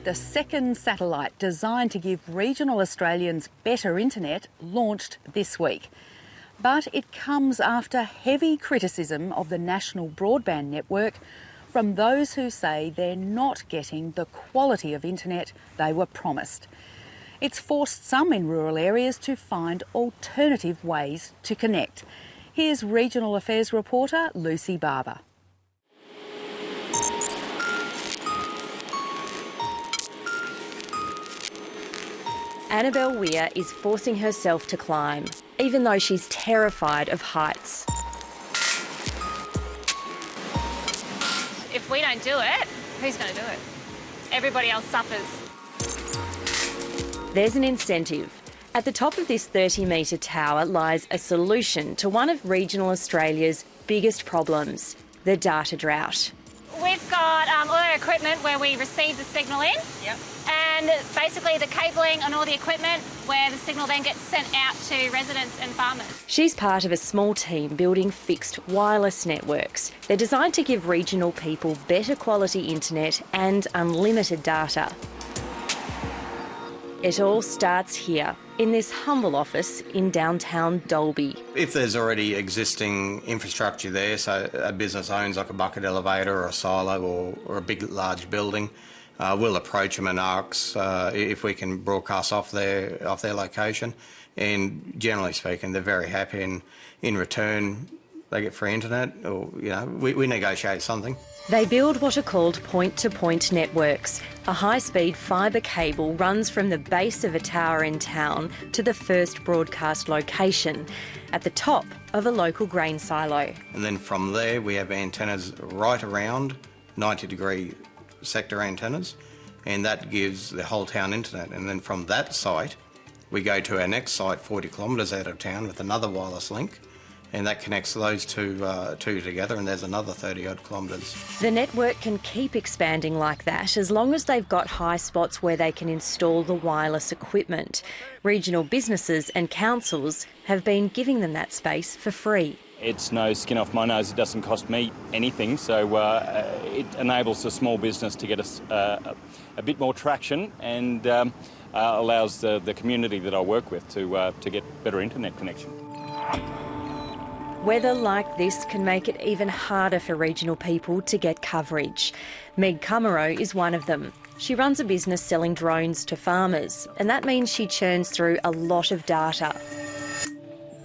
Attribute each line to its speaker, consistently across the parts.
Speaker 1: The second satellite designed to give regional Australians better internet launched this week. But it comes after heavy criticism of the national broadband network from those who say they're not getting the quality of internet they were promised. It's forced some in rural areas to find alternative ways to connect. Here's Regional Affairs reporter Lucy Barber.
Speaker 2: Annabelle Weir is forcing herself to climb, even though she's terrified of heights.
Speaker 3: If we don't do it, who's going to do it? Everybody else suffers.
Speaker 2: There's an incentive. At the top of this 30-metre tower lies a solution to one of regional Australia's biggest problems, the data drought.
Speaker 3: We've got all our equipment where we receive the signal in. Yep. And basically the cabling and all the equipment where the signal then gets sent out to residents and farmers.
Speaker 2: She's part of a small team building fixed wireless networks. They're designed to give regional people better quality internet and unlimited data. It all starts here, in this humble office in downtown Dalby.
Speaker 4: If there's already existing infrastructure there, so a business owns like a bucket elevator or a silo or a big, large building, we'll approach them and ask if we can broadcast off their location. And generally speaking, they're very happy, and in return, they get free internet, or we negotiate something.
Speaker 2: They build what are called point-to-point networks. A high-speed fibre cable runs from the base of a tower in town to the first broadcast location, at the top of a local grain silo.
Speaker 4: And then from there, we have antennas right around, 90-degree sector antennas, and that gives the whole town internet. And then from that site, we go to our next site 40 kilometres out of town with another wireless link, and that connects those two together, and there's another 30-odd kilometres.
Speaker 2: The network can keep expanding like that as long as they've got high spots where they can install the wireless equipment. Regional businesses and councils have been giving them that space for free.
Speaker 5: It's no skin off my nose. It doesn't cost me anything, so it enables a small business to get us a bit more traction, and allows the community that I work with to get better internet connection.
Speaker 2: Weather like this can make it even harder for regional people to get coverage. Meg Cummerow is one of them. She runs a business selling drones to farmers, and that means she churns through a lot of data.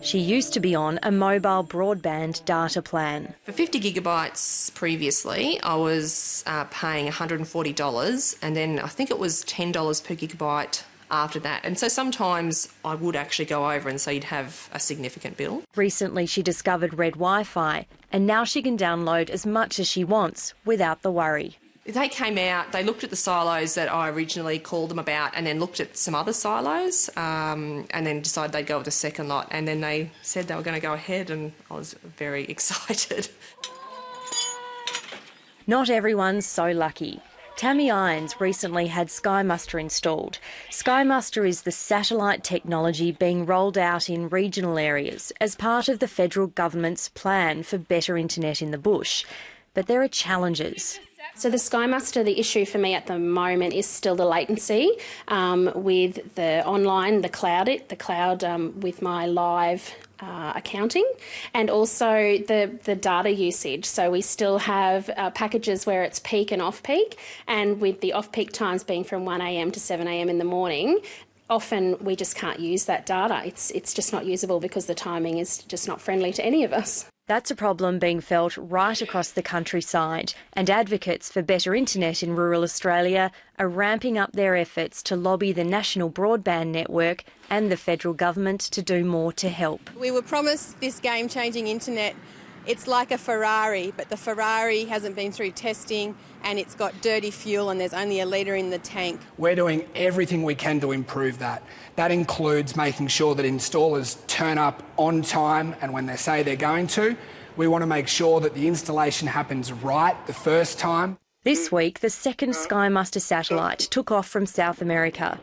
Speaker 2: She used to be on a mobile broadband data plan.
Speaker 6: For 50 gigabytes previously, I was paying $140, and then I think it was $10 per gigabyte after that. And so sometimes I would actually go over, and so you'd have a significant bill.
Speaker 2: Recently she discovered Red Wi-Fi, and now she can download as much as she wants without the worry.
Speaker 6: They came out, they looked at the silos that I originally called them about, and then looked at some other silos, and then decided they'd go with the second lot, and then they said they were going to go ahead, and I was very excited.
Speaker 2: Not everyone's so lucky. Tammy Irons recently had Sky Muster installed. Sky Muster is the satellite technology being rolled out in regional areas as part of the federal government's plan for better internet in the bush. But there are challenges.
Speaker 7: So the Sky Muster, the issue for me at the moment is still the latency with the online, the cloud with my live accounting, and also the data usage. So we still have packages where it's peak and off-peak, and with the off-peak times being from 1 a.m. to 7 a.m. in the morning, often we just can't use that data. It's just not usable because the timing is just not friendly to any of us.
Speaker 2: That's a problem being felt right across the countryside, and advocates for better internet in rural Australia are ramping up their efforts to lobby the National Broadband Network and the federal government to do more to help.
Speaker 8: We were promised this game-changing internet. It's like a Ferrari, but the Ferrari hasn't been through testing, and it's got dirty fuel, and there's only a litre in the tank.
Speaker 9: We're doing everything we can to improve that. That includes making sure that installers turn up on time and when they say they're going to. We want to make sure that the installation happens right the first time.
Speaker 2: This week, the second Sky Muster satellite took off from South America.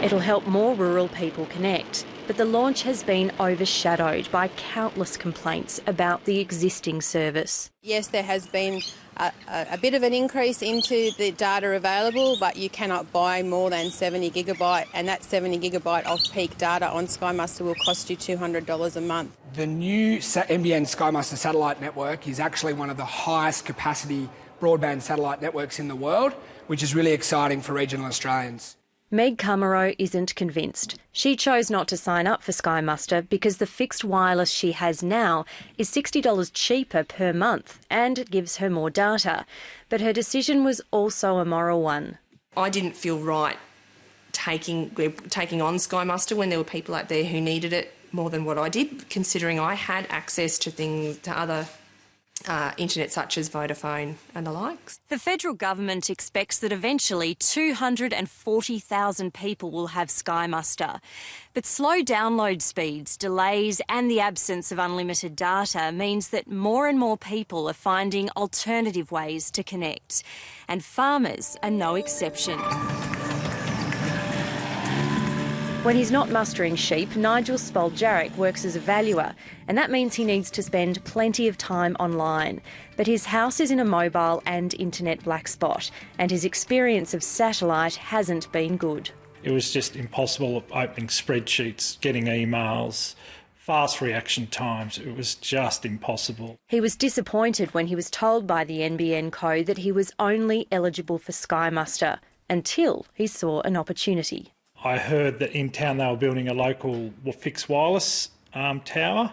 Speaker 2: It'll help more rural people connect. but the launch has been overshadowed by countless complaints about the existing service.
Speaker 8: Yes, there has been a bit of an increase into the data available, but you cannot buy more than 70 gigabyte, and that 70 gigabyte off-peak data on Sky Muster will cost you $200 a month.
Speaker 9: The new NBN Sky Muster satellite network is actually one of the highest capacity broadband satellite networks in the world, which is really exciting for regional Australians.
Speaker 2: Meg Cummerow isn't convinced. She chose not to sign up for Sky Muster because the fixed wireless she has now is $60 cheaper per month and it gives her more data. But her decision was also a moral one.
Speaker 6: I didn't feel right taking on Sky Muster when there were people out there who needed it more than what I did, considering I had access to other internet such as Vodafone and the likes.
Speaker 2: The federal government expects that eventually 240,000 people will have Sky Muster. But slow download speeds, delays and the absence of unlimited data means that more and more people are finding alternative ways to connect. And farmers are no exception. When he's not mustering sheep, Nigel Spoljaric works as a valuer, and that means he needs to spend plenty of time online. But his house is in a mobile and internet black spot, and his experience of satellite hasn't been good.
Speaker 10: It was just impossible opening spreadsheets, getting emails, fast reaction times. It was just impossible.
Speaker 2: He was disappointed when he was told by the NBN Co that he was only eligible for Sky Muster, until he saw an opportunity.
Speaker 10: I heard that in town they were building a local fixed wireless tower,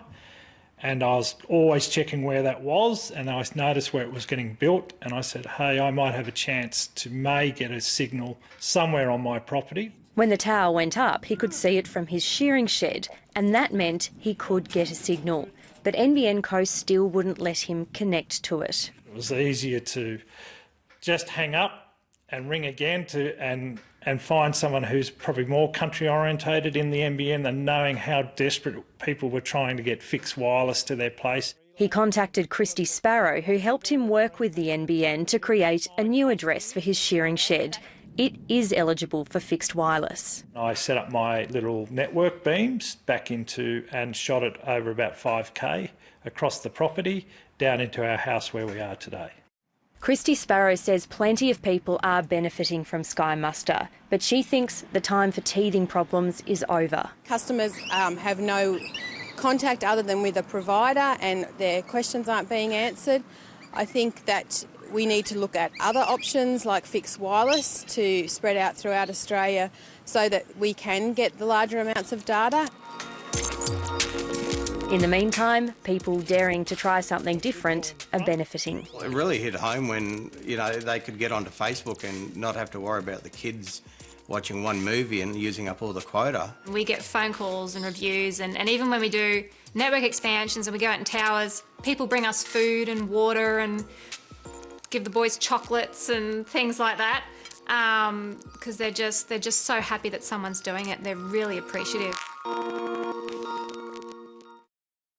Speaker 10: and I was always checking where that was, and I noticed where it was getting built, and I said, hey, I might have a chance to get a signal somewhere on my property.
Speaker 2: When the tower went up, he could see it from his shearing shed, and that meant he could get a signal. But NBN Co still wouldn't let him connect to it.
Speaker 10: It was easier to just hang up and ring again and find someone who's probably more country orientated in the NBN than knowing how desperate people were trying to get fixed wireless to their place.
Speaker 2: He contacted Christy Sparrow, who helped him work with the NBN to create a new address for his shearing shed. It is eligible for fixed wireless.
Speaker 10: I set up my little network beams back into and shot it over about 5k across the property down into our house where we are today.
Speaker 2: Christy Sparrow says plenty of people are benefiting from Sky Muster, but she thinks the time for teething problems is over.
Speaker 8: Customers have no contact other than with a provider and their questions aren't being answered. I think that we need to look at other options like fixed wireless to spread out throughout Australia so that we can get the larger amounts of data.
Speaker 2: In the meantime, people daring to try something different are benefiting.
Speaker 4: It really hit home when, they could get onto Facebook and not have to worry about the kids watching one movie and using up all the quota.
Speaker 3: We get phone calls and reviews, and even when we do network expansions and we go out in towers, people bring us food and water and give the boys chocolates and things like that, because they're just so happy that someone's doing it. They're really appreciative.